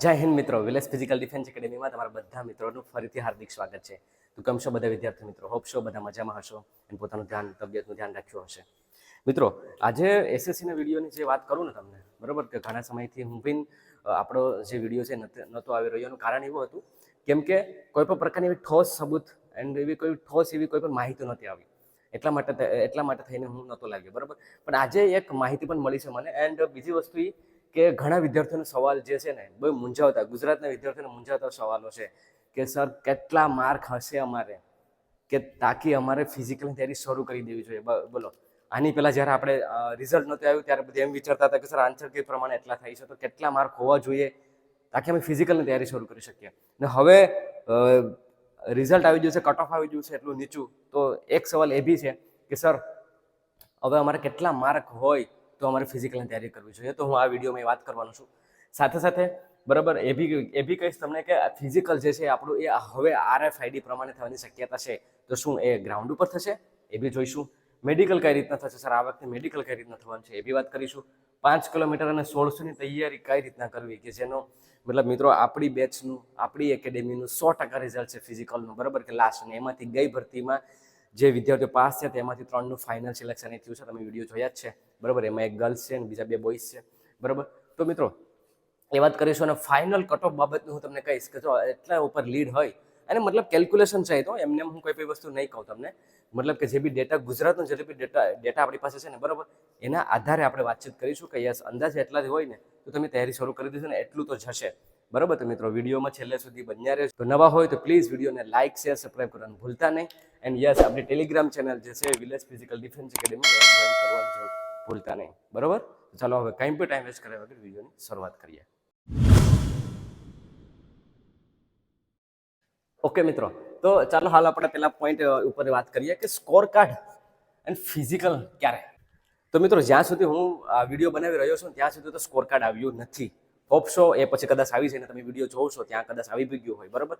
જય હિન્દ મિત્રો, village physical defence એકેડેમીમાં તમારા બધા મિત્રોનું ફરીથી હાર્દિક સ્વાગત છે. તો કેમ છો બધા વિદ્યાર્થી મિત્રો? હોપ છો બધા મજામાં હશો અને પોતાનું તબિયતનું ધ્યાન રાખ્યું હશે. મિત્રો, આજે એસએસસીના વિડીયોની જે વાત કરું ને તમને, બરાબર, કે ઘણા સમયથી હું બી આપણો જે વિડીયો છે નહોતો આવી રહ્યો એનું કારણ એવું હતું કેમ કે કોઈ પણ પ્રકારની એવી ઠોસ સબૂત એન્ડ એવી કોઈ પણ માહિતી નહોતી આવી. એટલા માટે થઈને હું નહોતો લાગ્યો, બરાબર. પણ આજે એક માહિતી પણ મળી છે મને. એન્ડ બીજી વસ્તુ એ કે ઘણા વિદ્યાર્થીઓનો સવાલ જે છે ને બહુ મૂંઝાવતા, ગુજરાતના વિદ્યાર્થીઓને મૂંઝાવતા સવાલો છે કે સર કેટલા માર્ક હશે અમારે કે તાકી અમારે ફિઝિકલની તૈયારી શરૂ કરી દેવી જોઈએ. બોલો, આની પહેલાં જ્યારે આપણે રિઝલ્ટ નહોતું આવ્યું ત્યારે બધા એમ વિચારતા હતા કે સર આન્સર કે પ્રમાણે એટલા થાય છે તો કેટલા માર્ક હોવા જોઈએ તાકી અમે ફિઝિકલની તૈયારી શરૂ કરી શકીએ. ને હવે રિઝલ્ટ આવી ગયું છે, કટ ઓફ આવી ગયું છે એટલું નીચું, તો એક સવાલ એ બી છે કે સર હવે અમારે કેટલા માર્ક હોય તો અમારે ફિઝિકલની તૈયારી કરવી જોઈએ. તો હું આ વિડીયોમાં વાત કરવાનો છું. સાથે સાથે બરાબર એ બી કહીશ તમને કે ફિઝિકલ જે છે આપણું એ હવે RFID પ્રમાણે થવાની શક્યતા છે. તો શું એ ગ્રાઉન્ડ ઉપર થશે એ બી જોઈશું. મેડિકલ કઈ રીતના થશે સર, આ વખતે મેડિકલ કઈ રીતના થવાનું છે એ બી વાત કરીશું. 5 કિલોમીટર અને 1600ની તૈયારી કઈ રીતના કરવી કે જેનો મતલબ મિત્રો આપણી બેચનું, આપણી એકેડેમીનું 100% રિઝલ્ટ છે ફિઝિકલનું, બરાબર, કે લાસ્ટ. ને એમાંથી ગઈ ભરતીમાં જે વિદ્યાર્થીઓ પાસ છે તેમાંથી 3નું ફાઇનલ સિલેક્શન એ થયું છે. તમે વિડીયો જોયા જ છે, બરાબર. એમાં એક ગર્લ્સ છે અને બીજા 2 બોયઝ છે, બરાબર. તો મિત્રો એ વાત કરીશું અને ફાઇનલ કટ ઓફ બાબતનું હું તમને કહીશ કે જો એટલા ઉપર લીડ હોય અને મતલબ કેલ્ક્યુલેશન છે તો એમને હું કોઈ પણ વસ્તુ નહીં કહું તમને, મતલબ કે જે બી ડેટા ગુજરાતનો જે બી ડેટા આપણી પાસે છે ને, બરાબર, એના આધારે આપણે વાતચીત કરીશું કે યસ અંદાજે એટલા જ હોય ને તો તમે તૈયારી શરૂ કરી દેશો ને એટલું તો જશે, બરાબર. તો મિત્રો વિડીયોમાં છેલ્લે સુધી બન્યા રહેજો. તો નવા હોય તો પ્લીઝ વિડીયોને લાઇક, શેર, સબસ્ક્રાઈબ કરવાનું ભૂલતા નહીં. એન્ડ યસ આપણી ટેલિગ્રામ ચેનલ જે છે વિલેજ ફિઝિકલ ડિફેન્સ એકેડેમી એ જોઈન કરવાનું ભૂલતા નહીં, બરાબર. ચાલો હવે કંઈ પણ ટાઈમ વેસ્ટ કર્યા વગર વિડીયોની શરૂઆત કરીએ. ઓકે મિત્રો, તો ચાલો હાલ આપણે પેલા પોઈન્ટ ઉપર વાત કરીએ કે સ્કોર કાર્ડ અને ફિઝિકલ ક્યારે. તો મિત્રો જ્યાં સુધી હું આ વિડીયો બનાવી રહ્યો છું ત્યાં સુધી તો સ્કોર કાર્ડ આવ્યું નથી. હોપ સો એ પછી કદાચ આવી છે ને તમે વિડીયો જોવો છો ત્યાં કદાચ આવી બી ગયું હોય, બરાબર.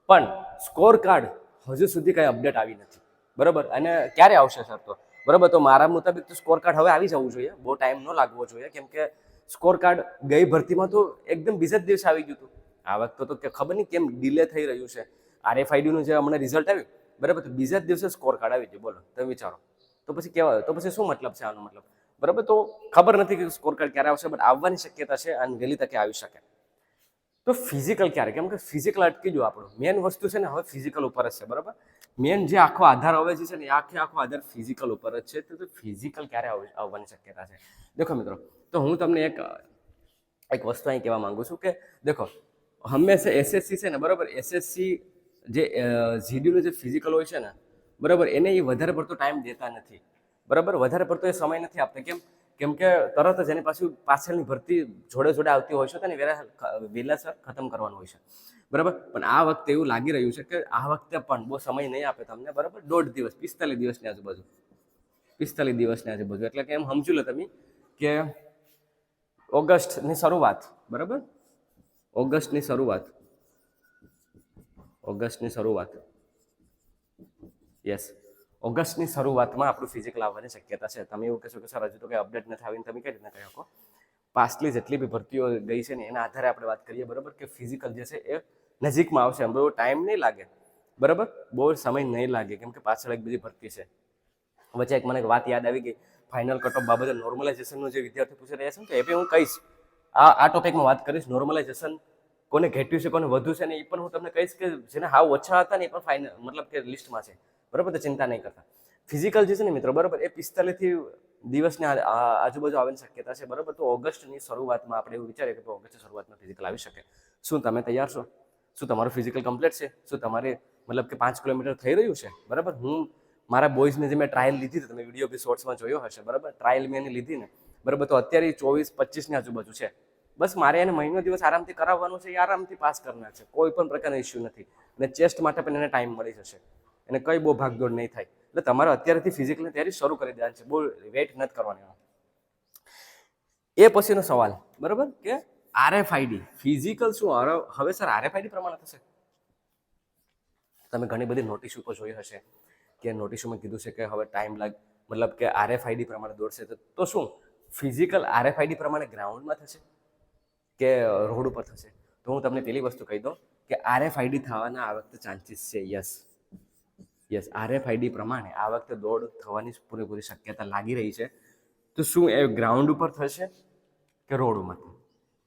પણ સ્કોર કાર્ડ હજુ સુધી કંઈ અપડેટ આવી નથી, બરાબર. અને ક્યારે આવશે સર? તો બરાબર, તો મારા મુતાબિક તો સ્કોર કાર્ડ હવે આવી જવું જોઈએ, બહુ ટાઈમ ન લાગવો જોઈએ, કેમ કે સ્કોર કાર્ડ ગઈ ભરતીમાં તો એકદમ બીજા જ દિવસે આવી ગયું હતું. આ વખતે તો ખબર નહીં કેમ ડિલે થઈ રહ્યું છે. RFIDનું જે હમણાં રિઝલ્ટ આવ્યું, બરાબર, તો બીજા જ દિવસે સ્કોર કાર્ડ આવી ગયું. બોલો તમે વિચારો, તો પછી કેવા, તો પછી શું મતલબ છે આનો? મતલબ બરાબર, તો ખબર નથી કે સ્કોર કાર્ડ ક્યારે આવશે, બટ આવવાની શક્યતા છે અને વહેલી તકે આવી શકે. તો ફિઝિકલ ક્યારે? કેમ કે ફિઝિકલ અટકી જો આપણું મેન વસ્તુ છે ને હવે ફિઝિકલ ઉપર જ છે, બરાબર. મેન જે આખો આધાર હવે છે ને એ આખો આધાર ફિઝિકલ ઉપર જ છે. તો ફિઝિકલ ક્યારે આવવાની શક્યતા છે? દેખો મિત્રો, તો હું તમને એક વસ્તુ અહીં કહેવા માંગુ છું કે દેખો હંમેશા એસએસસી છે ને, બરાબર, એસએસસી જે જીડીનું જે ફિઝિકલ હોય છે ને, બરાબર, એને એ વધારે પડતો ટાઈમ દેતા નથી, બરાબર. વધારે પડતો એ સમય નથી આપતા. કેમ કે તરત જ એની પાછળની ભરતી જોડે આવતી હોય છે તો એને વહેલાસર ખતમ કરવાનું હોય છે, બરાબર. પણ આ વખતે એવું લાગી રહ્યું છે કે આ વખતે પણ બહુ સમય નહીં આપે તમને, બરાબર. 1.5 દિવસ, 45 દિવસની આજુબાજુ, 45 દિવસની આજુબાજુ, એટલે કે એમ સમજી લો તમે કે ઓગસ્ટની શરૂઆત, બરાબર, ઓગસ્ટની શરૂઆત, યસ, ઓગસ્ટની શરૂઆતમાં આપણું ફિઝિકલ આવવાની શક્યતા છે. તમે એવું કહેશો કે સર હજુ તો કંઈ અપડેટ નથી આવીને તમે કઈ રીતના કહી શકો? પાસ્ટલી જેટલી બી ભરતીઓ ગઈ છે ને એના આધારે આપણે વાત કરીએ, બરાબર, કે ફિઝિકલ જે છે એ નજીકમાં આવશે. બહુ ટાઈમ નહીં લાગે, બરાબર, બહુ સમય નહીં લાગે, કેમ કે પાછળ એક બીજી ભરતી છે. વચ્ચે એક મને વાત યાદ આવી ગઈ ફાઇનલ કટ ઓફ બાબતે નોર્મલાઇઝેશનનું જે વિદ્યાર્થી પૂછી રહ્યા છે ને, તો એ બી હું કહીશ, આ ટોપિકમાં વાત કરીશ. નોર્મલાઇઝેશન કોને ઘટ્યું છે કોને વધુ છે ને એ પણ હું તમને કહીશ કે જેને હાવ ઓછા હતા ને એ પણ ફાઇનલ મતલબ કે લિસ્ટમાં છે, બરાબર. તો ચિંતા નહીં કરતા. ફિઝિકલ જે છે ને મિત્રો, બરાબર, એ 45 દિવસની આજુબાજુ આવવાની શક્યતા છે, બરાબર. તો ઓગસ્ટની શરૂઆતમાં આપણે એવું વિચારીએ કે ઓગસ્ટની શરૂઆતમાં ફિઝિકલ આવી શકે. શું તમે તૈયાર છો? શું તમારું ફિઝિકલ કમ્પ્લીટ છે? શું તમારે મતલબ કે 5 કિલોમીટર થઈ રહ્યું છે? બરાબર. હું મારા બોયઝને જે મેં ટ્રાયલ લીધી હતી, તમે વિડીયો બી શોર્ટ્સમાં જોયો હશે, બરાબર. ટ્રાયલ મેં એની લીધી ને, બરાબર, તો અત્યારે 24-25ની આજુબાજુ છે. બસ મારે એને મહિનો દિવસ આરામથી કરાવવાનું છે, એ આરામથી પાસ કરનાર છે, કોઈ પણ પ્રકારનો ઇસ્યુ નથી. અને ચેસ્ટ માટે પણ એને ટાઈમ મળી જશે, એને કંઈ બહુ ભાગદોડ નહીં થાય. એટલે તમારે અત્યારેથી ફિઝિકલની તૈયારી શરૂ કરી દેવાની છે, બહુ વેઇટ નથી કરવાની. એ પછીનો સવાલ, બરાબર, કે RFID ફિઝિકલ શું હવે સર RFID પ્રમાણે થશે? તમે ઘણી બધી નોટિસો તો જોઈ હશે કે નોટિસોમાં કીધું છે કે હવે ટાઈમ મતલબ કે RFID પ્રમાણે દોડશે. તો શું ફિઝિકલ RFID પ્રમાણે ગ્રાઉન્ડમાં થશે કે રોડ ઉપર થશે? તો હું તમને પેલી વસ્તુ કહી દઉં કે RFID થવાના આ વખતે ચાન્સીસ છે. યસ RFID પ્રમાણે આ વખતે દોડ થવાની પૂરેપૂરી શક્યતા લાગી રહી છે. તો શું એ ગ્રાઉન્ડ ઉપર થશે કે રોડ ઉપર?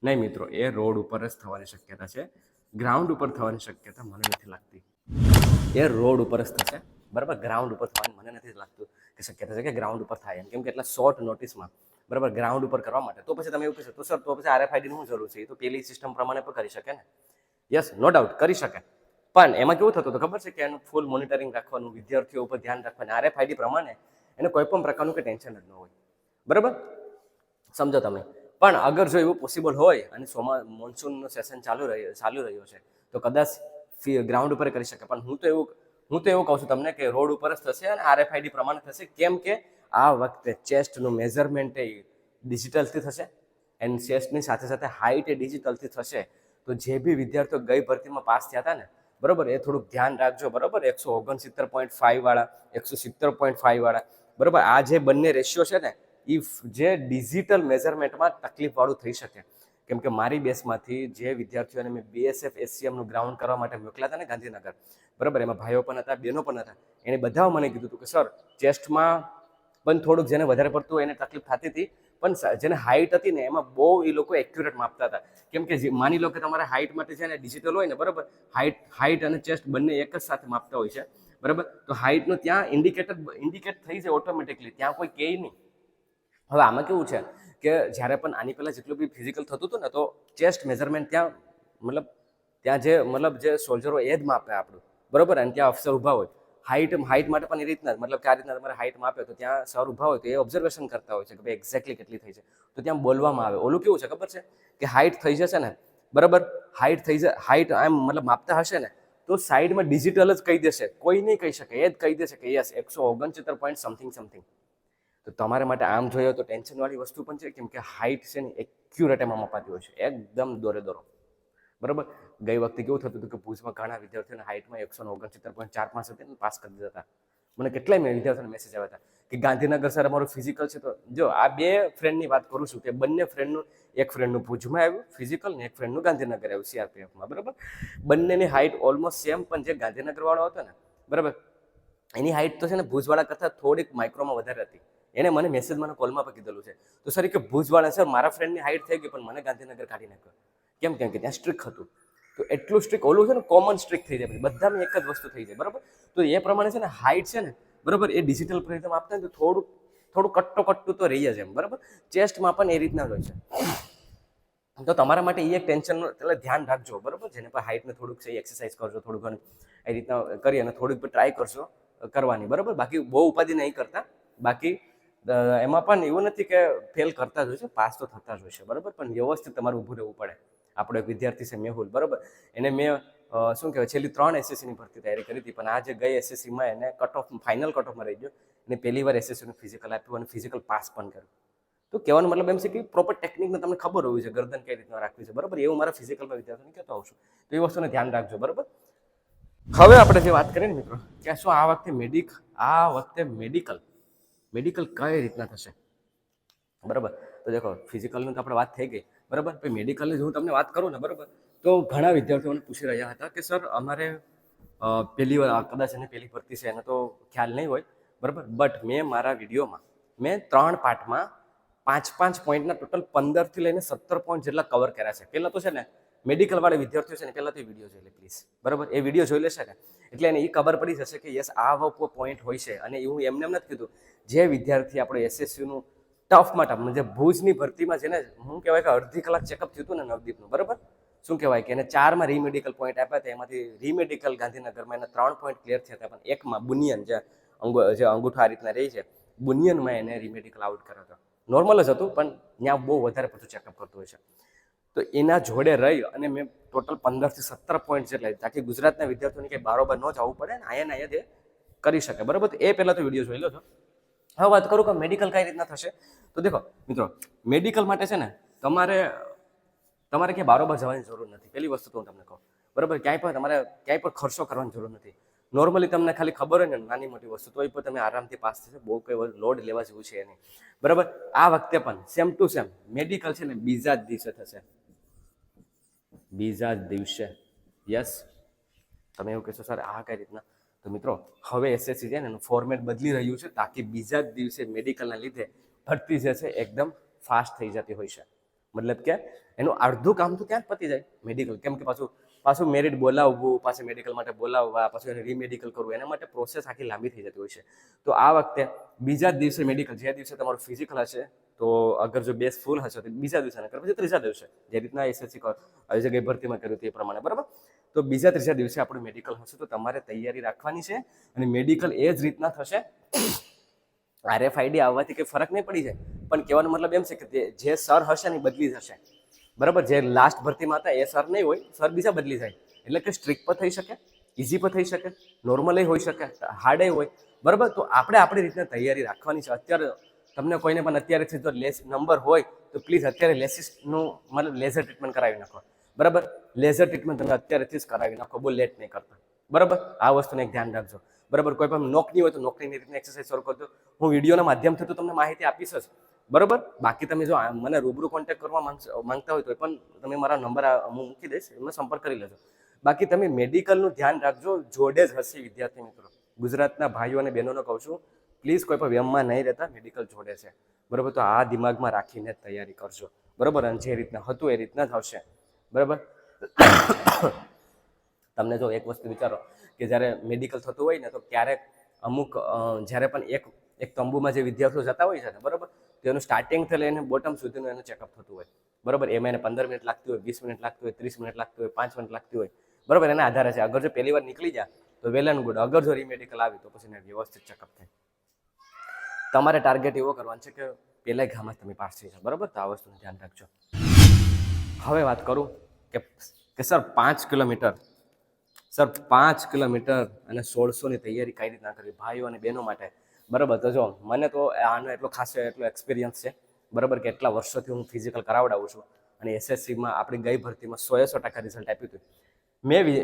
નહીં મિત્રો, એ રોડ ઉપર જ થવાની શક્યતા છે. ગ્રાઉન્ડ ઉપર થવાની શક્યતા મને નથી લાગતી. એ રોડ ઉપર જ થશે, બરાબર. ગ્રાઉન્ડ ઉપર થવાની મને નથી લાગતું કે શક્યતા છે કે ગ્રાઉન્ડ ઉપર થાય એમ, કેમ કે એટલા શોર્ટ નોટિસમાં, બરાબર, ગ્રાઉન્ડ ઉપર કરવા માટે. તો પછી તમે એવું કહેશો તો સર તો પછી RFID ની શું જરૂર છે? એ તો પેલી સિસ્ટમ પ્રમાણે પણ કરી શકે ને. યસ, નો ડાઉટ કરી શકે, પણ એમાં કેવું થતું તો ખબર છે કે એનું ફૂલ મોનિટરિંગ રાખવાનું, વિદ્યાર્થીઓ ઉપર ધ્યાન રાખવાનું. RFID પ્રમાણે એને કોઈ પણ પ્રકારનું કે ટેન્શન જ ન હોય, બરાબર, સમજો તમે. પણ અગર જો એવું પોસિબલ હોય અને મોન્સૂનનો સેશન ચાલુ રહ્યો છે તો કદાચ ગ્રાઉન્ડ ઉપર કરી શકે. પણ હું તો એવું કહું છું તમને કે રોડ ઉપર જ થશે અને RFID પ્રમાણે થશે. કેમ કે આ વખતે ચેસ્ટનું મેઝરમેન્ટ એ ડિજિટલથી થશે એન્ડ ચેસ્ટની સાથે સાથે હાઇટ એ ડિજિટલથી થશે. તો જે બી વિદ્યાર્થીઓ ગઈ ભરતીમાં પાસ થયા હતા ને, બરાબર, એ થોડુંક ધ્યાન રાખજો, બરાબર. 169.5 વાળા, 170.5 વાળા, બરાબર, આ જે બંને રેશિયો છે ને, એ જે ડિજિટલ મેઝરમેન્ટમાં તકલીફવાળું થઈ શકે. કેમ કે મારી બેસમાંથી જે વિદ્યાર્થીઓને મેં BSF SCMનું ગ્રાઉન્ડ કરવા માટે મોકલ્યા હતા ને ગાંધીનગર, બરાબર, એમાં ભાઈઓ પણ હતા, બહેનો પણ હતા. એને બધા મને કીધું હતું કે સર ચેસ્ટમાં પણ થોડુંક જેને વધારે પડતું એને તકલીફ થતી હતી, પણ જેને હાઇટ હતી ને એમાં બહુ એ લોકો એક્યુરેટ માપતા હતા. કેમ કે માની લો કે તમારે હાઇટ માટે છે ને ડિજિટલ હોય ને, બરાબર, હાઇટ અને ચેસ્ટ બંને એક જ સાથે માપતા હોય છે, બરાબર. તો હાઇટનું ત્યાં ઇન્ડિકેટ થઈ જાય ઓટોમેટિકલી, ત્યાં કોઈ કહે નહીં. હવે આમાં કેવું છે કે જ્યારે પણ આની પહેલાં જેટલું બી ફિઝિકલ થતું હતું ને, તો ચેસ્ટ મેઝરમેન્ટ ત્યાં જે સોલ્જરો એ જ માપે આપણું, બરાબર. અને ત્યાં અફસર ઊભા હોય. હાઇટ માટે પણ એ રીતના મતલબ કે આ રીતના તમારે હાઇટ માપે તો ત્યાં સર ઊભા હોય તો એ ઓબ્ઝર્વેશન કરતા હોય છે કે ભાઈ એક્ઝેક્ટલી કેટલી થઈ છે. તો ત્યાં બોલવામાં આવે. ઓલું કેવું છે ખબર છે કે હાઇટ થઈ જશે ને, બરાબર, હાઇટ આમ મતલબ માપતા હશે ને તો સાઈડમાં ડિજિટલ જ કહી દેશે, કોઈ નહીં કહી શકે, એ જ કહી દેશે કે યસ 169 પોઈન્ટ સમથિંગ. તો તમારા માટે આમ જોઈએ તો ટેન્શનવાળી વસ્તુ પણ છે, કેમ કે હાઇટ છે ને એક્યુરેટ એમાં મપાતી હોય છે, એકદમ દોરો, બરાબર. ગઈ વખતે કેવું થતું હતું કે ભુજમાં ઘણા વિદ્યાર્થીઓને હાઇટમાં 169.45 હતી, પાસ કરી દીધા હતા. મને કેટલાય વિદ્યાર્થીઓને મેસેજ આવ્યા હતા કે ગાંધીનગર સર અમારું ફિઝિકલ છે. તો જો આ બે ફ્રેન્ડની વાત કરું છું કે બંને ફ્રેન્ડનું, એક ફ્રેન્ડનું ભુજમાં આવ્યું ફિઝિકલ ને એક ફ્રેન્ડનું ગાંધીનગર આવ્યું CRPFમાં, બરાબર. બંનેની હાઇટ ઓલમોસ્ટ સેમ, પણ જે ગાંધીનગરવાળો હતો ને, બરાબર, એની હાઇટ તો છે ને ભુજવાળા કરતાં થોડીક માઇક્રોમાં વધારે હતી. એને મને મેસેજ મને કોલમાં પણ કીધેલું છે. તો સર કે ભુજવાળા સર મારા ફ્રેન્ડની હાઇટ થઈ ગઈ પણ મને ગાંધીનગર કાઢી નાખ્યો. કેમ કે ત્યાં સ્ટ્રિક હતું. તો એટલું સ્ટ્રિક ઓલું છે ને કોમન સ્ટ્રિક થઈ જાય, બધામાં એક જ વસ્તુ થઈ જાય, બરાબર. તો એ પ્રમાણે છે ને હાઇટ છે ને, બરાબર, એ ડિજિટલ પ્રિઝમ આપતા ને તો થોડું કટ્ટું તો રહી જ એમ, બરાબર. ચેસ્ટમાં પણ એ રીતના જ હોય છે. તો તમારા માટે એ એક ટેન્શનનું એટલે ધ્યાન રાખજો, બરાબર. જેને પણ હાઇટને થોડુંક છે એક્સરસાઇઝ કરજો, થોડું ઘણું એ રીતના કરી અને થોડીક ટ્રાય કરશો કરવાની, બરાબર. બાકી બહુ ઉપાધિ નહીં કરતા. બાકી એમાં પણ એવું નથી કે ફેલ કરતા જ હોય છે, પાસ તો થતા જ હોય છે, બરાબર. પણ વ્યવસ્થિત તમારે ઊભું રહેવું પડે. આપણો એક વિદ્યાર્થી છે મેહુલ, બરાબર, એને મેં શું કહેવાય છેલ્લી 3 SSCની ભરતી તૈયારી કરી હતી, પણ આ જે ગઈ SSCમાં એને ફાઇનલ કટ ઓફમાં રહી ગયો. એને પહેલી વાર SSCનું ફિઝિકલ આપ્યું અને ફિઝિકલ પાસ પણ કર્યું. તો કહેવાનો મતલબ એમ છે કે પ્રોપર ટેકનિકને તમને ખબર હોવી છે, ગરદન કઈ રીતના રાખવી છે, બરાબર. એવું મારા ફિઝિકલમાં વિદ્યાર્થીઓને કહેતો હોઉં છું. તો એ વસ્તુને ધ્યાન રાખજો, બરાબર. હવે આપણે જે વાત કરીએ ને મિત્રો કે શું આ વખતે મેડિકલ કઈ રીતના થશે, બરાબર. તો દેખો ફિઝિકલની તો આપણે વાત થઈ ગઈ, બરાબર. પછી મેડિકલની જો હું તમને વાત કરું ને, બરાબર, તો ઘણા વિદ્યાર્થીઓને પૂછી રહ્યા હતા કે સર અમારે પહેલી વાર કદાચ એને પહેલી ભરતી છે એને તો ખ્યાલ નહીં હોય, બરાબર. બટ મેં મારા વિડીયોમાં 3 પાર્ટમાં 5 પોઈન્ટના ટોટલ 15 થી લઈને 17 પોઈન્ટ જેટલા કવર કર્યા છે. પહેલાં તો છે ને મેડિકલ વાળા વિદ્યાર્થીઓ છે ને પહેલાં તો એ વિડીયો જોઈ લે પ્લીઝ, બરાબર. એ વિડીયો જોઈ લેશે ને એટલે એને એ ખબર પડી જશે કે યસ આ પોઈન્ટ હોય છે. અને એવું એમને એમ નથી કીધું, જે વિદ્યાર્થી આપણે SSCનું ટફમાં જે ભુજની ભરતીમાં જેને હું કહેવાય કે અડધી કલાક ચેકઅપ થયું હતું ને નવદીપનું, બરાબર, શું કહેવાય કે એને 4માં રીમેડિકલ પોઈન્ટ આપ્યા હતા. એમાંથી રીમેડિકલ ગાંધીનગરમાં એને 3 પોઈન્ટ ક્લિયર થયા હતા, પણ એકમાં બુનિયન જે અંગૂઠા આ રીતના રહી છે, બુનિયનમાં એને રીમેડિકલ આઉટ કર્યો હતો. નોર્મલ જ હતું પણ ત્યાં બહુ વધારે પડતું ચેકઅપ કરતું હોય છે. તો એના જોડે રહી અને મેં ટોટલ 15 થી 17 પોઈન્ટ જેટલા, તાકી ગુજરાતના વિદ્યાર્થીઓને કંઈ બારોબાર ન જવું પડે ને, અહીંયા જે કરી શકે, બરાબર. તો એ પહેલાં તો વિડીયો જોઈ લો છો. હવે વાત કરું કે મેડિકલ કઈ રીતના થશે. તો દેખો મિત્રો, મેડિકલ માટે છે ને તમારે ક્યાંય બારોબાર જવાની જરૂર નથી. પહેલી વસ્તુ તો હું તમને કહું, બરાબર. તમારે ક્યાંય પણ ખર્ચો કરવાની જરૂર નથી. નોર્મલી તમને ખાલી ખબર હોય ને નાની મોટી વસ્તુ તો એ પણ તમે આરામથી પાસ થશે. બહુ કંઈ લોડ લેવા જેવું છે નહીં, બરાબર. આ વખતે પણ સેમ ટુ સેમ મેડિકલ છે ને બીજા જ દિવસે થશે. બીજા જ દિવસે. યસ, તમે એવું કહેશો સર આ કઈ રીતના? તો મિત્રો હવે એસએસસી છે ને એનું ફોર્મેટ બદલી રહ્યું છે તાકી બીજા જ દિવસે મેડિકલના લીધે ભરતી જે છે એકદમ ફાસ્ટ થઈ જતી હોય છે. મતલબ કે એનું અડધું કામ તો ત્યાં જ પતી જાય મેડિકલ, કેમ કે પાછું મેરિટ બોલાવવું, પાછું મેડિકલ માટે બોલાવવા, પાછું એને રીમેડિકલ કરવું, એના માટે પ્રોસેસ આખી લાંબી થઈ જતી હોય છે. તો આ વખતે બીજા જ દિવસે મેડિકલ, જે દિવસે તમારું ફિઝિકલ હશે તો અગર જો બેઝ ફૂલ હશે તો બીજા દિવસે નકર પછી ત્રીજા દિવસે, જે રીતના એસએસસી આવી જગ્યાએ ભરતીમાં કર્યું તે પ્રમાણે, બરાબર. તો બીજા ત્રીજા દિવસે આપણું મેડિકલ હશે તો તમારે તૈયારી રાખવાની છે. અને મેડિકલ એ જ રીતના થશે. RFID આવવાથી કંઈ ફરક નહીં પડી જાય, પણ કહેવાનો મતલબ એમ છે કે જે સર હશે ને બદલી જશે, બરાબર. જે લાસ્ટ ભરતીમાં હતા એ સર નહીં હોય, સર બીજા બદલી જાય. એટલે કે સ્ટ્રિક્ટ પણ થઈ શકે, ઇઝી પણ થઈ શકે, નોર્મલ હોઈ શકે, હાર્ડ હોય, બરાબર. તો આપણે આપણી રીતના તૈયારી રાખવાની છે. અત્યારે તમને કોઈને પણ અત્યારેથી જો લેસ નંબર હોય તો પ્લીઝ અત્યારે લેસિસનું મતલબ લેઝર ટ્રીટમેન્ટ કરાવી નાખો, બરાબર. લેઝર ટ્રીટમેન્ટ તમે અત્યારેથી જ કરાવી નાખો, બહુ લેટ નહીં કરતા, બરાબર. આ વસ્તુને એક ધ્યાન રાખજો, બરાબર. કોઈ પણ નોકની હોય તો નોકરીની રીતની એક્સરસાઇઝ શરૂ કરજો. હું વિડીયોના માધ્યમથી તો તમને માહિતી આપીશ જ, બરાબર. બાકી તમે જો મને રૂબરૂ કોન્ટેક્ટ કરવા માંગતા હોય તો પણ તમે મારા નંબર હું મૂકી દઈશ, એમાં સંપર્ક કરી લેજો. બાકી તમે મેડિકલનું ધ્યાન રાખજો, જોડે જ હશે વિદ્યાર્થી મિત્રો. ગુજરાતના ભાઈઓ અને બહેનોને કહું છું, પ્લીઝ કોઈ પણ વ્યમમાં નહીં રહેતા, મેડિકલ જોડે છે, બરાબર. તો આ દિમાગમાં રાખીને તૈયારી કરજો, બરાબર. અને જે રીતના હતું એ રીતના જ હશે, બરાબર. તમને જો એક વસ્તુ વિચારો કે જ્યારે મેડિકલ થતું હોય ને તો ક્યારેક અમુક જ્યારે પણ એક તંબુમાં જે વિદ્યાર્થીઓ જતા હોય છે ને, બરાબર, તેનું સ્ટાર્ટિંગથી લઈને બોટમ સુધીનું એનું ચેકઅપ થતું હોય, બરાબર. એમાં એને 15 મિનિટ લાગતી હોય, 20 મિનિટ લાગતી હોય, 30 મિનિટ લાગતી હોય, 5 મિનિટ લાગતી હોય, બરાબર. એના આધારે છે. અગર જો પહેલી વાર નીકળી જાય તો વેલ એન્ડ ગુડ. અગર જો રીમેડિકલ આવી તો પછી એને વ્યવસ્થિત ચેકઅપ થાય. તમારે ટાર્ગેટ એવો કરવાનો છે કે પહેલા ઘામાં તમે પાસ થઈ જાઓ, બરાબર. તો આ વસ્તુનું ધ્યાન રાખજો. હવે વાત કરું કે સર 5 કિલોમીટર અને 1600ની તૈયારી કઈ રીતના કરવી ભાઈઓ અને બહેનો માટે, બરાબર. તો જો મને તો આનો એટલો એક્સપિરિયન્સ છે, બરાબર, કે એટલા વર્ષોથી હું ફિઝિકલ કરાવડાવું છું અને એસએસસીમાં આપણી ગઈ ભરતીમાં 100% રિઝલ્ટ આપ્યું હતું.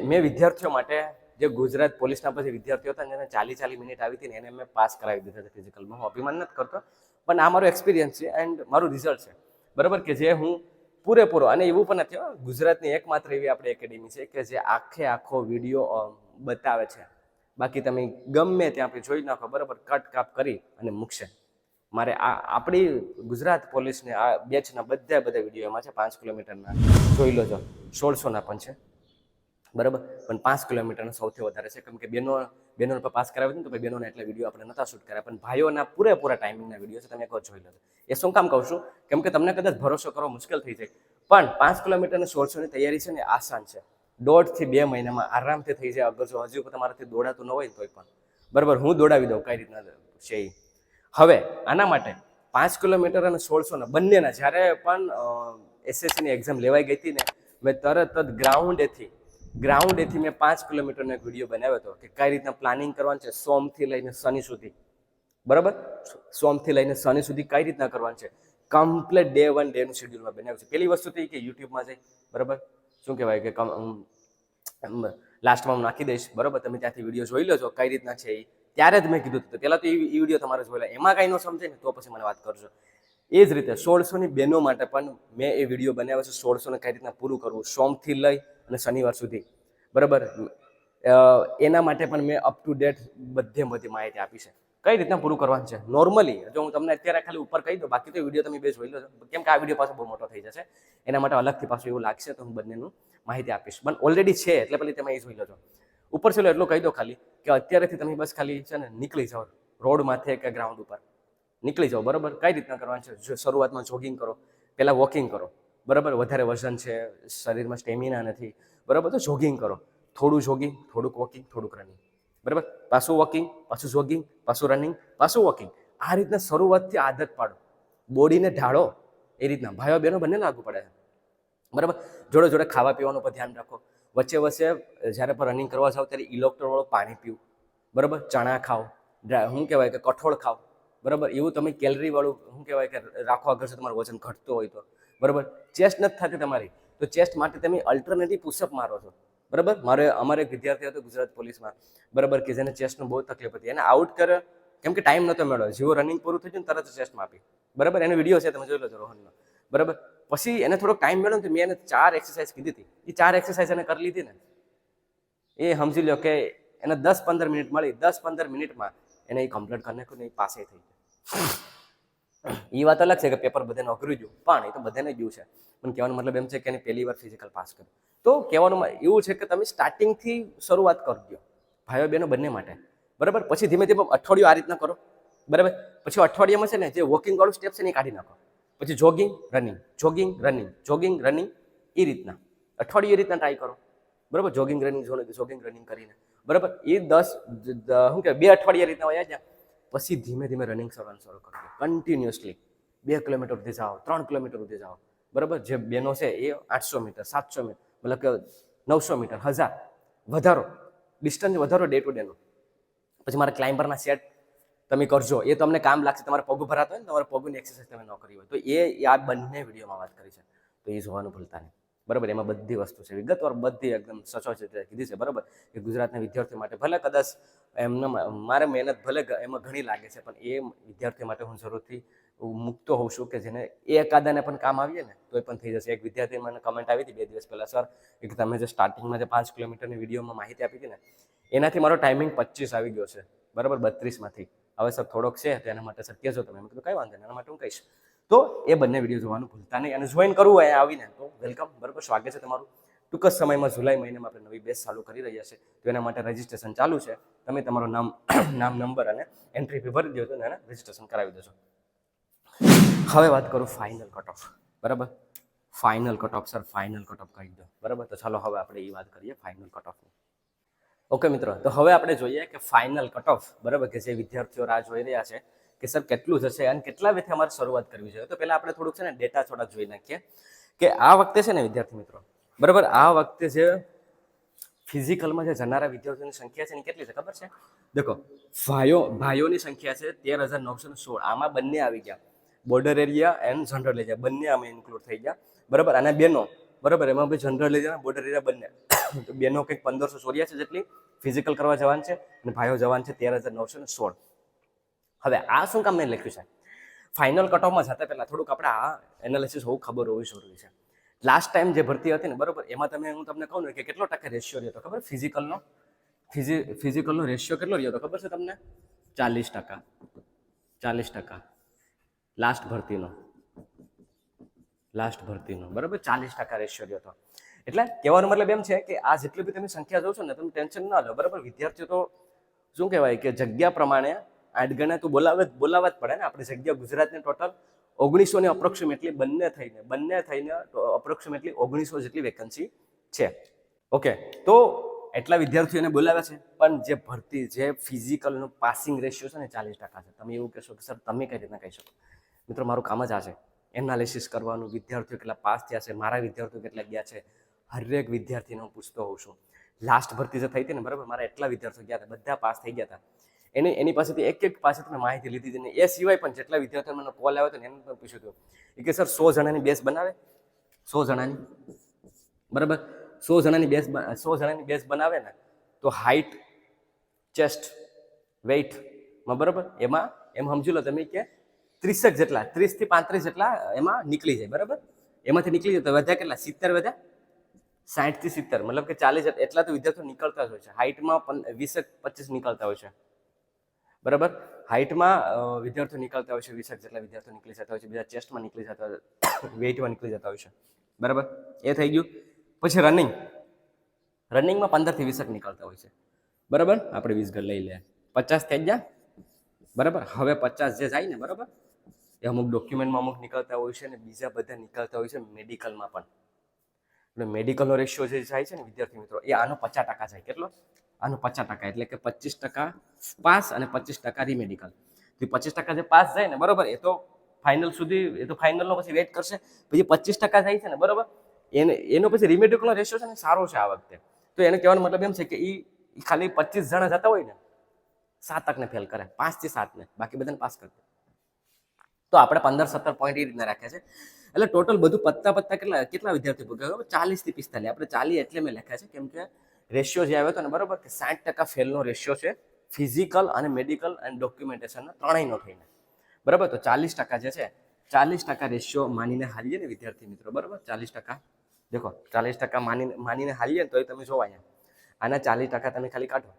મેં વિદ્યાર્થીઓ માટે, જે ગુજરાત પોલીસના પછી વિદ્યાર્થીઓ હતા જેને 40 મિનિટ આવી હતી ને એને મેં પાસ કરાવી દીધા હતા ફિઝિકલમાં. હું અભિમાન નથી કરતો, પણ આ મારો એક્સપિરિયન્સ છે એન્ડ મારું રિઝલ્ટ છે, બરાબર. કે જે હું પૂરેપૂરો, અને એવું પણ નથી, ગુજરાતની એકમાત્ર એવી આપણી એકેડેમી છે કે જે આખો વિડીયો બતાવે છે. બાકી તમે ગમે ત્યાં આપણે જોઈ નાખો, બરાબર, કટ કાપ કરી અને મૂકશે. મારે આપણી ગુજરાત પોલીસને આ બેચના બધા વિડીયોમાં છે. 5 કિલોમીટરના જોઈ લો છો, 1600ના પણ છે, બરાબર. પણ 5 કિલોમીટરનો સૌથી વધારે છે, કેમ કે બહેનોને પાસ કરાવી ને તો બહેનોને એટલે વિડીયો આપણે નતા શૂટ કર્યા, પણ ભાઈઓના પૂરેપૂરા ટાઈમિંગના વિડીયો છે. તમે એકવાર જોઈ લો. એ શું કામ કહું છું, કેમ કે તમને કદાચ ભરોસો કરવો મુશ્કેલ થઈ જાય, પણ 5 કિલોમીટર અને 1600ની તૈયારી છે ને આસાન છે. 1.5 થી 2 મહિનામાં આરામથી થઈ જાય. અગર જો હજુ તમારાથી દોડાતું ન હોય તોય પણ, બરાબર, હું દોડાવી દઉં કઈ રીતના છે. હવે આના માટે 5 કિલોમીટર અને 1600 બંનેના જ્યારે પણ એસએસસીની એક્ઝામ લેવાઈ ગઈ હતી ને, મેં તરત જ ગ્રાઉન્ડેથી મેં 5 કિલોમીટરનો એક વિડીયો બનાવ્યો હતો કે કઈ રીતના પ્લાનિંગ કરવાનું છે સોમથી લઈને શનિ સુધી, બરાબર. સોમથી લઈને શનિ સુધી કઈ રીતના કરવાનું છે, કમ્પ્લીટ ડે 1 ડેનું શેડ્યુલમાં બનાવ્યું છે. પેલી વસ્તુ તો એ કે યુટ્યુબમાં જઈ, બરાબર, શું કહેવાય કે લાસ્ટમાં હું નાખી દઈશ, બરાબર. તમે ત્યાંથી વિડીયો જોઈ લેજો કઈ રીતના છે એ. ત્યારે જ મેં કીધું હતું પહેલાં તો એ વિડીયો તમારે જોઈ લે, એમાં કાંઈ ન સમજે ને તો પછી મને વાત કરજો. એ જ રીતે 1600ની બહેનો માટે પણ મેં એ વિડીયો બનાવ્યો છે, 1600ને કઈ રીતના પૂરું કરવું સોમથી લઈ અને શનિવાર સુધી, બરાબર. એના માટે પણ મેં અપ ટુ ડેટ બધી માહિતી આપી છે, કઈ રીતના પૂરું કરવાનું છે. નોર્મલી જો હું તમને અત્યારે ખાલી ઉપર કહી દઉં, બાકી તો વિડીયો તમે બે જોઈ લો છો, કેમ કે આ વિડીયો પાછો બહુ મોટો થઈ જશે, એના માટે અલગથી પાછું એવું લાગશે તો હું બંનેનું માહિતી આપીશ. પણ ઓલરેડી છે એટલે પછી તમે એ જોઈ લેજો. ઉપર છેલ્લો એટલું કહી દો ખાલી કે અત્યારેથી તમે બસ ખાલી છે ને નીકળી જાઓ રોડમાંથી કે ગ્રાઉન્ડ ઉપર નીકળી જાઓ, બરાબર. કઈ રીતના કરવાનું છે, શરૂઆતમાં જોગિંગ કરો, પહેલાં વોકિંગ કરો, બરાબર. વધારે વજન છે, શરીરમાં સ્ટેમિના નથી, બરાબર, તો જોગિંગ કરો. થોડું જોગિંગ, થોડુંક વોકિંગ, થોડુંક રનિંગ, બરાબર. પાછું વોકિંગ, પાછું જોગિંગ, પાછું રનિંગ, પાછું વોકિંગ. આ રીતના શરૂઆતથી આદત પાડો, બોડીને ઢાળો. એ રીતના ભાઈઓ બહેનો બંને લાગુ પડે છે, બરાબર. જોડે ખાવા પીવાનું પણ ધ્યાન રાખો. વચ્ચે જ્યારે પણ રનિંગ કરવા જાઓ ત્યારે ઇલેક્ટ્રોલવાળું પાણી પીવું, બરાબર. ચણા ખાઓ, શું કહેવાય કે કઠોળ ખાઓ, બરાબર. એવું તમે કેલરીવાળું શું કહેવાય કે રાખો અગર જો તમારું વજન ઘટતું હોય તો, બરાબર. ચેસ્ટ નથી થતી તમારી તો ચેસ્ટ માટે તમે અલ્ટરનેટિવ પુશઅપ મારો છો, બરાબર. અમારે એક વિદ્યાર્થી હતો ગુજરાત પોલીસમાં, બરાબર, કે જેને ચેસ્ટનું બહુ તકલીફ હતી, એને આઉટ કરે કેમ કે ટાઈમ નહોતો મળ્યો. જેવો રનિંગ પૂરું થઈ ગયું તરત ચેસ્ટમાં આપી, બરાબર. એનો વિડીયો છે તમે જોઈ લો છો રોહનનો, બરાબર. પછી એને થોડોક ટાઈમ મળ્યો ને તો મેં એને 4 એક્સરસાઇઝ કીધી હતી. એ 4 એક્સરસાઇઝ એને કરી લીધી ને, એ સમજી લો કે એને 10-15 મિનિટ મળી. 10-15 મિનિટમાં એને એ કમ્પ્લીટ કરી નાખ્યું ને એ પાસે થઈ ગયું. એ વાત અલગ છે કે પેપર બધાને અઘરું ગયું, પણ એ તો બધાને ગયું છે. પણ કહેવાનો મતલબ એમ છે કે એને પહેલી વાર ફિઝિકલ પાસ કર્યું. તો કહેવાનું એવું છે કે તમે સ્ટાર્ટિંગથી શરૂઆત કરજો, ભાઈઓ બહેનો બંને માટે, બરાબર. પછી ધીમે ધીમે અઠવાડિયું આ રીતના કરો, બરાબર. પછી અઠવાડિયામાં છે ને જે વોકિંગ વાળું સ્ટેપ છે ને એ કાઢી નાખો. પછી jogging running, jogging running, jogging running, એ રીતના અઠવાડિયું એ રીતના ટ્રાય કરો, બરાબર. જોગિંગ રનિંગ જોગિંગ રનિંગ કરીને, બરાબર. એ 2 અઠવાડિયા રીતના વયા જાય. પછી ધીમે ધીમે રનિંગ શરૂ કરજો, કન્ટિન્યુઅસલી 2 કિલોમીટર સુધી જાઓ, 3 કિલોમીટર સુધી જાઓ, બરાબર. જે બેનો છે એ 800 મીટર, 700 મીટર, મતલબ કે 900 મીટર, 1000 વધારો, ડિસ્ટન્સ વધારો ડે ટુ ડેનું. પછી મારા ક્લાઇમ્બરના સેટ તમે કરજો, એ તમને કામ લાગશે. તમારા પગ ભરાતો હોય ને, તમારા પગની એક્સરસાઇઝ તમે ન કરી હોય તો એ આ બંને વિડીયોમાં વાત કરી છે, તો એ જોવાનું ભૂલતા નહીં, બરાબર. એમાં બધી વસ્તુ છે વિગતવાર, બધી એકદમ સચોટ રીતે કીધી છે, બરાબર. કે ગુજરાતના વિદ્યાર્થીઓ માટે ભલે કદાચ એમને મારે મહેનત ભલે એમાં ઘણી લાગે છે, પણ એ વિદ્યાર્થીઓ માટે હું જરૂરથી મૂકતો હોઉં છું કે જેને એકાદાને પણ કામ આવીએ ને તો એ પણ થઈ જશે. એક વિદ્યાર્થી મને કમેન્ટ આવી હતી 2 દિવસ પહેલાં, સર કે તમે જે સ્ટાર્ટિંગમાં જે 5 કિલોમીટરની વિડીયોમાં માહિતી આપી હતી ને, એનાથી મારો ટાઈમિંગ 25 આવી ગયો છે, બરાબર, 32માંથી. હવે સર થોડોક છે તો એના માટે સર કહેજો તમે. મેં કીધું કંઈ વાંધો નહીં, એના માટે હું કહીશ. તો એ બંને વિડીયો જોવાનું ભૂલતા નહીં, અને જોઈન કરવું હોય આવીને તો વેલકમ, બરાબર. સ્વાગત છે તમારું. ટૂંક જ સમયમાં જુલાઈ મહિનામાં આપણે નવી બેચ ચાલુ કરી રહ્યા છે, તો એના માટે રજીસ્ટ્રેશન ચાલુ છે. તમે તમારું નામ નંબર અને એન્ટ્રી ફી ભરી દો તો એને રજીસ્ટ્રેશન કરાવી દેજો. હવે વાત કરું ફાઇનલ કટ ઓફ, બરાબર. Final cut off, sir final cut off કહી દો, બરાબર. તો ચાલો હવે આપણે એ વાત કરીએ ફાઇનલ કટ ઓફની. ઓકે મિત્રો, તો હવે આપણે જોઈએ કે ફાઇનલ કટ ઓફ, બરાબર, કે જે વિદ્યાર્થીઓ રાહ જોઈ રહ્યા છે કે સર કેટલું જશે અને કેટલા વેથી અમારે શરૂઆત કરવી જોઈએ. તો પહેલાં આપણે થોડુંક છે ને ડેટા થોડા જોઈ નાખીએ કે આ વખતે છે ને વિદ્યાર્થી મિત્રો, બરાબર, આ વખતે જે ફિઝિકલમાં જે જનારા વિદ્યાર્થીઓની સંખ્યા છે ને કેટલી છે ખબર છે? દેખો, ભાઈઓની સંખ્યા છે 13,916. આમાં બંને આવી ગયા, border area and general area બંને આમાં ઇન્ક્લુડ થઈ ગયા, બરાબર. અને બેનો, બરાબર, એમાં બી જનરલ એરિયા બોર્ડર એરિયા બંને, તો બેનો કંઈક 1584 જેટલી ફિઝિકલ કરવા જવાન છે અને ભાઈઓ જવાન છે 13,916. હવે આ શું કામ મેં લખ્યું છે? ફાઇનલ કટ ઓફમાં જતા પહેલાં થોડુંક આપણે આ એનાલિસિસ હોવું ખબર હોવી જરૂરી છે. લાસ્ટ ટાઈમ જે ભરતી હતી ને, બરાબર, એમાં હું તમને કહું ને કે કેટલો ટકા રેશિયો રહ્યો હતો ખબર? ફિઝિકલનો રેશિયો કેટલો રહ્યો હતો ખબર છે તમને? 40%. 40% લાસ્ટ ભરતીનો, બરાબર, 40% રેશિયો રહ્યો હતો. એટલે કહેવાનો મતલબ એમ છે કે આ જેટલી બી તમે સંખ્યા જોશો ને, તમે ટેન્શન ના લો, બરાબર. વિદ્યાર્થીઓ તો શું કહેવાય કે જગ્યા પ્રમાણે આડગણે તો બોલાવવા જ પડે ને. આપણે જગ્યા ગુજરાતની ટોટલ 1900 અપ્રોક્સિમેટલી બંને થઈને અપ્રોક્સિમેટલી 1900 જેટલી વેકન્સી છે. ઓકે, તો એટલા વિદ્યાર્થીઓને બોલાવ્યા છે, પણ જે ભરતી જે ફિઝિકલનો પાસિંગ રેશિયો છે ને 40% છે. તમે એવું કહેશો કે સર તમે કઈ રીતના કહી શકો? મિત્રો, મારું કામ જ આ છે, એનાલિસિસ કરવાનું, વિદ્યાર્થીઓ કેટલા પાસ થયા છે, મારા વિદ્યાર્થીઓ કેટલા ગયા છે, હરેક વિદ્યાર્થીને હું પૂછતો હોઉં છું. લાસ્ટ ભરતી જે થઈ હતી ને, બરાબર, મારા એટલા વિદ્યાર્થીઓ ગયા હતા, બધા પાસ થઈ ગયા હતા. એની પાસેથી એક પાસેથી મેં માહિતી લીધી હતી ને એ સિવાય પણ જેટલા વિદ્યાર્થીઓ મને કોલ આવ્યો હતો ને એને પણ પૂછ્યું હતું કે સર 100 જણાની બેચ બનાવે, 100 જણાની, બરાબર, 100 જણાની બેચ બનાવે ને તો હાઇટ, ચેસ્ટ, વેઇટમાં, બરાબર, એમાં એમ સમજી લો તમે કે 30 જેટલા, 30 થી 35 જેટલા એમાં નીકળી જાય, બરાબર. એમાંથી નીકળી જાય તો વધ્યા કેટલા? 70 વધ્યા, 60 થી 70, મતલબ કે 40 એટલા તો વિદ્યાર્થીઓ નીકળતા જ હોય છે. હાઇટમાં 20-25 નીકળતા હોય છે, બરાબર. હાઇટમાં વિદ્યાર્થીઓ નીકળતા હોય છે, 20 જેટલા વિદ્યાર્થીઓ નીકળી જતા હોય છે. બીજા ચેસ્ટમાં નીકળી જતા હોય, વેઇટમાં નીકળી જતા હોય છે, બરાબર. એ થઈ ગયું. પછી રનિંગમાં 15 થી 20 નીકળતા હોય છે, બરાબર. આપણે 20 ગણ લઈ લે, 50 થઈ ગયા, બરાબર. હવે 50 જે જાય ને, બરાબર, એ અમુક ડોક્યુમેન્ટમાં અમુક નીકળતા હોય છે અને બીજા બધા નીકળતા હોય છે મેડિકલમાં પણ. એટલે મેડિકલનો રેશિયો જે જાય છે ને વિદ્યાર્થી મિત્રો, એ આનો 50% જાય. કેટલો? આનો 50%, એટલે કે 25% પાસ અને 25% રીમેડિકલ. તો 25% જે પાસ જાય ને, બરાબર, એ તો ફાઇનલ સુધી, એ તો ફાઇનલનો પછી વેઇટ કરશે. પછી 25% જાય છે ને, બરાબર, એનો પછી રીમેડિકલનો રેશિયો છે ને સારો છે આ વખતે. તો એને કહેવાનો મતલબ એમ છે કે એ ખાલી 25 જણા જતા હોય ને, 7 ફેલ કરે, 5 થી 7 ને, બાકી બધાને પાસ કરશે. તો આપણે 15-17 પોઈન્ટ એ રીતના રાખ્યા છે. એટલે ટોટલ બધું પત્તા કેટલા વિદ્યાર્થીઓ ભોગવ્યા? 40 થી 45. આપણે 40 એટલે મેં લખ્યા છે કેમ કે રેશિયો જે આવ્યો હતો ને, બરાબર, કે 60% ફેલનો રેશિયો છે ફિઝિકલ અને મેડિકલ અને ડોક્યુમેન્ટેશનનો ત્રણેયનો થઈને, બરાબર. તો 40% જે છે 40% રેશિયો માનીને હાલીએ ને વિદ્યાર્થી મિત્રો, બરાબર, 40%, દેખો 40% માનીને હાલીએ ને તો એ તમે જોવો અહીંયા, આના 40% તમે ખાલી કાઢો,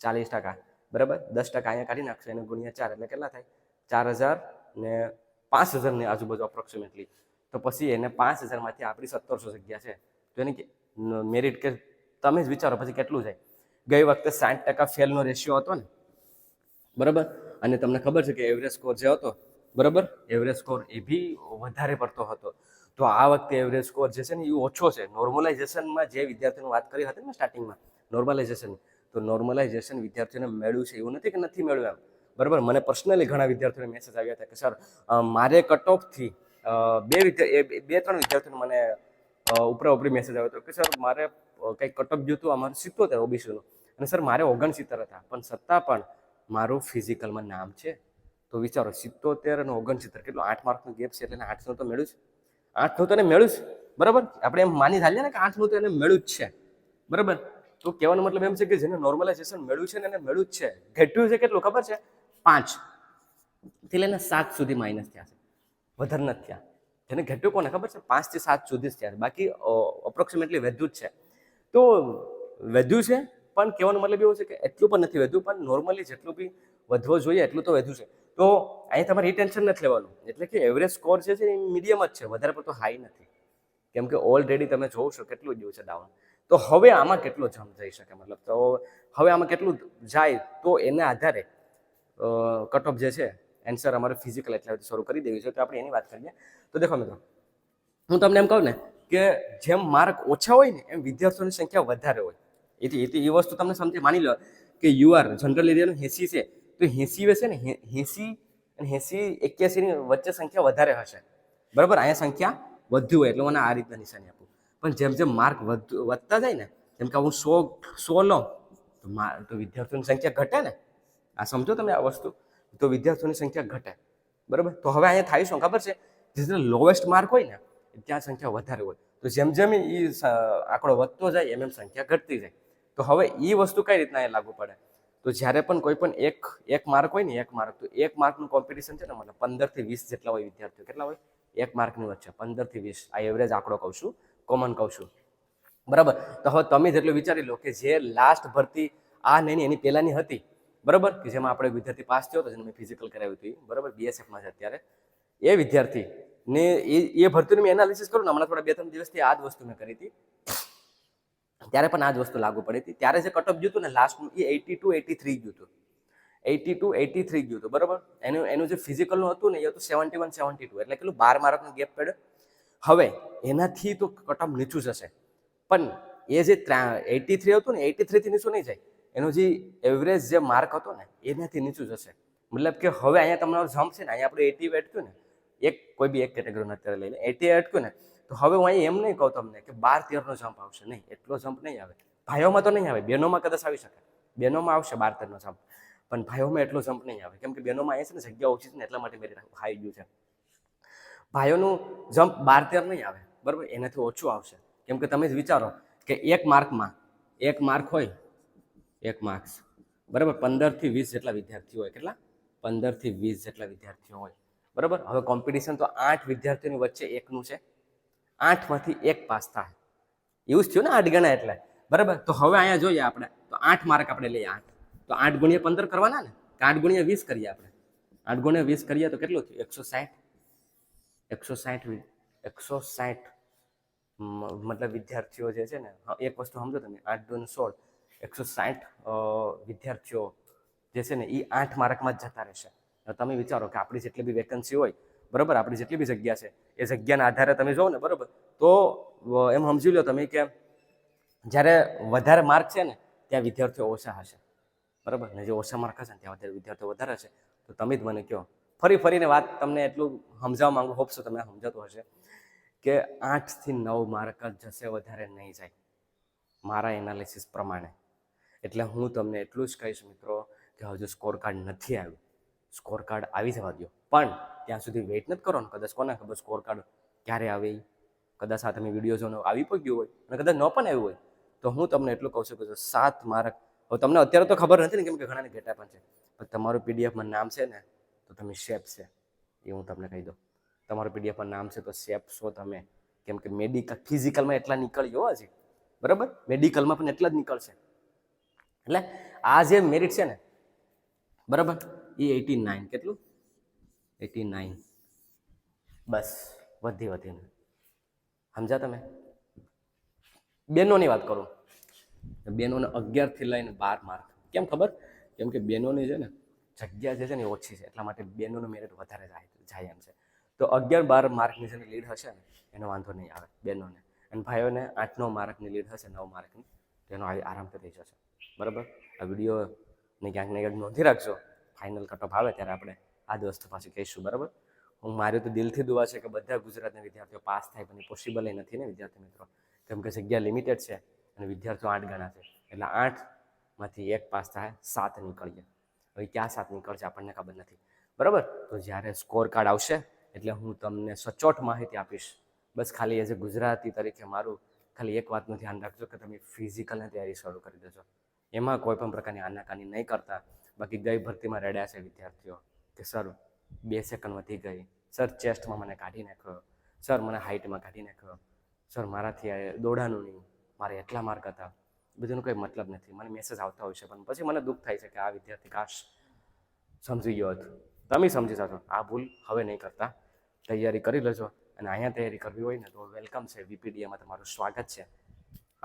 40%, બરાબર, 10% અહીંયા કાઢી નાખશો, એને ગુણ્યા 4 એટલે કેટલા થાય? 4000 ને 5000 ની આજુબાજુ અપ્રોક્સિમેટલી. તો પછી એને 5000 માંથી આપણી 1700 જગ્યા છે, તો એની મેરિટ કે તમે જ વિચારો પછી કેટલું જાય. ગઈ વખતે 60% ફેલનો રેશિયો હતો ને, બરાબર, અને તમને ખબર છે કે એવરેજ સ્કોર જે હતો, બરાબર, એવરેજ સ્કોર એ બી વધારે પડતો હતો. તો આ વખતે એવરેજ સ્કોર જે છે ને એ ઓછો છે. નોર્મલાઇઝેશનમાં જે વિદ્યાર્થીઓની વાત કરી હતી ને સ્ટાર્ટિંગમાં, નોર્મલાઇઝેશન, તો નોર્મલાઇઝેશન વિદ્યાર્થીઓને મેળવ્યું છે, એવું નથી કે નથી મેળવ્યું એમ, બરાબર. મને પર્સનલી ઘણા વિદ્યાર્થીઓને મેસેજ આવ્યા હતા કે સર મારે કટ ઓફથી બે ત્રણ વિદ્યાર્થીઓને મને ઉપરી મેસેજ આવ્યો હતો કે સર મારે કંઈક કટ ઓફ જોતું અમારું 77 ઓબીસીનું, અને સર મારે 69 હતા, પણ છતાં પણ મારું ફિઝિકલમાં નામ છે. તો વિચારો 77 અને 69 કેટલો 8 માર્કનો ગેપ છે, એટલે 8નું તો મેળવ્યું જ, 8નું તો એને મેળવ્યું જ, બરાબર. આપણે એમ માની ચાલીએ ને કે 8નું તો એને મેળવ્યું જ છે, બરાબર. તો કહેવાનો મતલબ એમ છે કે જેને નોર્મલાઇઝેશન મેળવ્યું છે ને એને મેળવ્યું જ છે. ઘટ્યું છે કેટલું ખબર છે? 5 થી લઈને 7 સુધી માઇનસ થયા છે, વધારે નથી થયા. જેને ઘટ્યું કોને ખબર છે? 5 થી 7 સુધી જ થયા છે, બાકી અપ્રોક્સિમેટલી વધ્યું જ છે. તો વધ્યું છે, પણ કહેવાનો મતલબ એવો છે કે એટલું પણ નથી વધ્યું, પણ નોર્મલી જેટલું બી વધવો જોઈએ એટલું તો વધ્યું છે. તો અહીં તમારે એ ટેન્શન નથી લેવાનું, એટલે કે એવરેજ સ્કોર જે છે એ મીડિયમ જ છે, વધારે પડતો હાઈ નથી, કેમ કે ઓલરેડી તમે જોવો છો કેટલું ગયું છે ડાઉન. તો હવે આમાં કેટલો જમ્પ જઈ શકે, મતલબ તો હવે આમાં કેટલું જાય, તો એના આધારે કટ ઓફ જે છે એન્સર અમારે ફિઝિકલ એટલે શરૂ કરી દેવી છે. તો આપણે એની વાત કરીએ. તો દેખો મિત્રો, હું તમને એમ કહું ને કે જેમ માર્ક ઓછા હોય ને એમ વિદ્યાર્થીઓની સંખ્યા વધારે હોય. એથી એ વસ્તુ તમને સમજી માની લો કે યુઆર જનરલ એરિયાનું 80 છે, તો 80 છે ને 80 અને 81 ની વચ્ચે સંખ્યા વધારે હશે, બરાબર. અહીંયા સંખ્યા વધ્યું હોય એટલે મને આ રીતના નિશાની આપું. પણ જેમ જેમ માર્ક વધતા જાય ને, જેમ કે હું 100 લઉં તો વિદ્યાર્થીઓની સંખ્યા ઘટે ને. આ સમજો તમે આ વસ્તુ, તો વિદ્યાર્થીઓની સંખ્યા ઘટે, બરાબર. તો હવે અહીંયા થાય શું ખબર છે? જે લોએસ્ટ માર્ક હોય ને ત્યાં સંખ્યા વધારે હોય, તો જેમ જેમ એ આંકડો વધતો જાય એમ એમ સંખ્યા ઘટતી જાય. તો હવે એ વસ્તુ કઈ રીતના એ લાગુ પડે? તો જ્યારે પણ કોઈ પણ એક માર્ક હોય ને, એક માર્ક, તો એક માર્કનું કોમ્પિટિશન છે ને, મતલબ 15 થી 20 જેટલા હોય વિદ્યાર્થીઓ. કેટલા હોય? એક માર્કની વચ્ચે 15 થી 20. આ એવરેજ આંકડો કહું છું, કોમન કહું છું, બરાબર. તો હવે તમે જેટલું વિચારી લો કે જે લાસ્ટ ભરતી આ નહીં એની પહેલાની હતી, બરાબર, કે જેમાં આપણે વિદ્યાર્થી પાસ થયો હતો, જેને મેં ફિઝિકલ કરાવ્યું હતું, બરાબર, બીએસએફમાં છે અત્યારે, એ વિદ્યાર્થી ને એ ભરતીનું મેં એનાલિસિસ કરું ને, હમણાં થોડા 2-3 દિવસથી આ જ વસ્તુ મેં કરી હતી, ત્યારે પણ આ જ વસ્તુ લાગુ પડી હતી. ત્યારે જે કટ ઓફ ગયું હતું ને લાસ્ટનું, એ 82-83 ગયું હતું, 82-83 ગયું હતું, બરાબર. એનું જે ફિઝિકલનું હતું ને એ હતું 71-72, એટલે કેટલું 12 માર્કનો ગેપ પડ્યો. હવે એનાથી તો કટ ઓફ નીચું જશે, પણ એ જે 83 હતું ને, 83 થી નીચું નહીં જાય. એનો જે એવરેજ જે માર્ક હતો ને એનાથી નીચું જશે. મતલબ કે હવે અહીંયા તમારો જમ્પ છે ને, અહીંયા આપણે 80 અટક્યું ને, કોઈ બી એક કેટેગરીનું અત્યારે લઈને 80 અટક્યું ને, તો હવે હું અહીં એમ નહીં કહું તમને કે 12-13નો જમ્પ આવશે, નહીં, એટલો જમ્પ નહીં આવે. ભાઈઓમાં તો નહીં આવે, બહેનોમાં કદાચ આવી શકે, બહેનોમાં આવશે 12-13નો જમ્પ, પણ ભાઈઓમાં એટલો જમ્પ નહીં આવે, કેમ કે બહેનોમાં અહીંયા છે ને જગ્યા ઓછી છે ને, એટલા માટે મેં હાઈ ગયું છે. ભાઈઓનું જમ્પ 12-13 નહીં આવે, બરાબર, એનાથી ઓછું આવશે. કેમ કે તમે જ વિચારો કે એક માર્કમાં, એક માર્ક હોય, એક માર્ક્સ, બરાબર, 15 થી 20 જેટલા વિદ્યાર્થીઓ હોય. કેટલા? 15 થી 20 જેટલા વિદ્યાર્થીઓ હોય, બરાબર. હવે કોમ્પિટિશન તો 8 વિદ્યાર્થીઓની વચ્ચે એકનું છે, 8 માંથી 1 પાસ થાય, એવું જ થયું ને 8 ગણા એટલે, બરાબર. તો હવે અહીંયા જોઈએ આપણે, તો 8 માર્ક આપણે લઈએ, 8, તો 8 ગુણ્યા 15 કરવાના ને, કે 8 ગુણ્યા 20 કરીએ આપણે, 8 ગુણ્યા 20 કરીએ તો કેટલું થયું? 160 મતલબ વિદ્યાર્થીઓ જે છે ને, એક વસ્તુ સમજો તમે, 8 × 2 = 16, 160 વિદ્યાર્થીઓ જે છે ને એ 8 માર્કમાં જ જતા રહેશે. તમે વિચારો કે આપણી જેટલી બી વેકન્સી હોય, બરાબર, આપણી જેટલી બી જગ્યા છે, એ જગ્યાના આધારે તમે જોવો ને, બરાબર, તો એમ સમજી લો તમે કે જ્યારે વધારે માર્ક છે ને ત્યાં વિદ્યાર્થીઓ ઓછા હશે, બરાબર, ને જે ઓછા માર્ક હશે ને ત્યાં વધારે વિદ્યાર્થીઓ વધારે હશે. તો તમે જ મને કહો, ફરીને વાત તમને એટલું સમજાવવા માંગુ, હોપ છો તમને સમજાતું હશે કે 8 થી 9 માર્ક જ જશે, વધારે નહીં જાય મારા એનાલિસિસ પ્રમાણે. એટલે હું તમને એટલું જ કહીશ મિત્રો કે હજુ સ્કોર કાર્ડ નથી આવ્યું, સ્કોર કાર્ડ આવી જવા દો, પણ ત્યાં સુધી વેઇટ નથી કરો ને. કદાચ કોને ખબર સ્કોર કાર્ડ ક્યારે આવે, કદાચ આ તમે વિડીયો જોને આવી પણ ગયું હોય અને કદાચ ન પણ આવ્યું હોય, તો હું તમને એટલું કહું છું કે 7 માર્ક, હવે તમને અત્યારે તો ખબર નથી ને, કેમ કે ઘણાને ઘેટા પણ છે, પણ તમારું પીડીએફમાં નામ છે ને, તો તમે શેપ છે એ હું તમને કહી દઉં, તમારું પીડીએફમાં નામ છે તો સેફ છો તમે, કેમ કે ફિઝિકલમાં એટલા નીકળ્યો હજી, બરાબર, મેડિકલમાં પણ એટલા જ નીકળશે. એટલે આ જે મેરિટ છે ને, બરાબર, એ 89, કેટલું 89, બસ વધીને સમજ્યા તમે. બેનોની વાત કરું, બેનોને 11થી લઈને 12 માર્ક. કેમ ખબર? કેમ કે બેનોની છે ને જગ્યા જે છે ને એ ઓછી છે, એટલા માટે બેનોનું મેરિટ વધારે જાય એમ છે. તો 11-12 માર્કની જેની લીડ હશે ને એનો વાંધો નહીં આવે બેનોને, અને ભાઈઓને 8-9 માર્કની લીડ હશે, 9 માર્કની, તો એનો આરામથી થઈ જશે. બરાબર, આ વિડીયોને ક્યાંક ને ક્યાંક નોંધી રાખજો. ફાઇનલ કટઓફ આવે ત્યારે આપણે આ જ વસ્તુ પાછી કહીશું. બરાબર, મારી તો દિલથી દુઆ છે કે બધા ગુજરાતના વિદ્યાર્થીઓ પાસ થાય, પણ એ પોસિબલ નથી ને વિદ્યાર્થી મિત્રો, કેમ કે જગ્યા લિમિટેડ છે અને વિદ્યાર્થીઓ 8 ગણા છે. એટલે 8માંથી 1 પાસ થાય, 7 નીકળીએ. હવે ક્યાં 7 નીકળશે આપણને ખબર નથી. બરાબર, તો જ્યારે સ્કોર કાર્ડ આવશે એટલે હું તમને સચોટ માહિતી આપીશ. બસ ખાલી એઝ એ ગુજરાતી તરીકે મારું ખાલી એક વાતનું ધ્યાન રાખજો કે તમે ફિઝિકલની તૈયારી શરૂ કરી દેજો. એમાં કોઈ પણ પ્રકારની આનાકાની નહીં કરતા. બાકી ગઈ ભરતીમાં રડ્યા છે વિદ્યાર્થીઓ કે સર 2 સેકન્ડ વધી ગઈ, સર ચેસ્ટમાં મને કાઢી નાખ્યો, સર મને હાઇટમાં કાઢી નાખ્યો, સર મારાથી દોડાનું નહીં, મારે એટલા માર્ક હતા. બધુંનો કોઈ મતલબ નથી. મને મેસેજ આવતા હોય છે, પણ પછી મને દુઃખ થાય છે કે આ વિદ્યાર્થી કાશ સમજી ગયો હતો. તમે સમજી જશો, આ ભૂલ હવે નહીં કરતા. તૈયારી કરી લેજો, અને અહીંયા તૈયારી કરવી હોય ને તો વેલકમ છે. VPDAમાં તમારું સ્વાગત છે.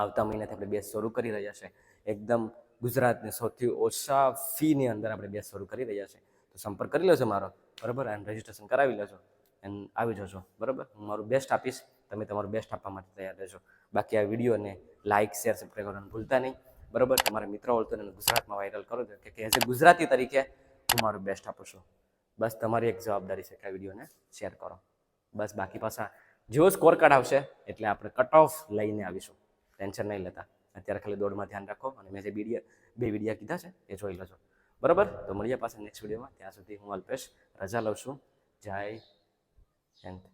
આવતા મહિનાથી આપણે બેચ શરૂ કરી રહ્યા છે. એકદમ ગુજરાતની સૌથી ઓછા ફીની અંદર આપણે બેચ શરૂ કરી રહ્યા છે. તો સંપર્ક કરી લેજો મારો, બરાબર, અને રજીસ્ટ્રેશન કરાવી લેજો અને આવી જજો. બરાબર, હું મારું બેસ્ટ આપીશ, તમે તમારું બેસ્ટ આપવા માટે તૈયાર રહેજો. બાકી આ વિડીયોને લાઇક, શેર, સબસ્ક્રાઈબ કરવાનું ભૂલતા નહીં. બરાબર, તમારા મિત્રો હોય તો ગુજરાતમાં વાયરલ કરો કે એઝ એ ગુજરાતી તરીકે હું મારું બેસ્ટ આપું છું. બસ તમારી એક જવાબદારી છે કે આ વિડીયોને શેર કરો. બસ બાકી પાછા જેવો સ્કોર કાર્ડ આવશે એટલે આપણે કટ ઓફ લઈને આવીશું. ટેન્શન નહીં લેતા. અત્યારે ખાલી દોડમાં ધ્યાન રાખો, અને મેં જે 2 વિડીયો કીધા છે એ જોઈ લેજો. બરાબર, તો મળીએ પાછા નેક્સ્ટ વિડીયોમાં. ત્યાં સુધી હું અલ્પેશ રજા લઉં છું. જય હિન્દ.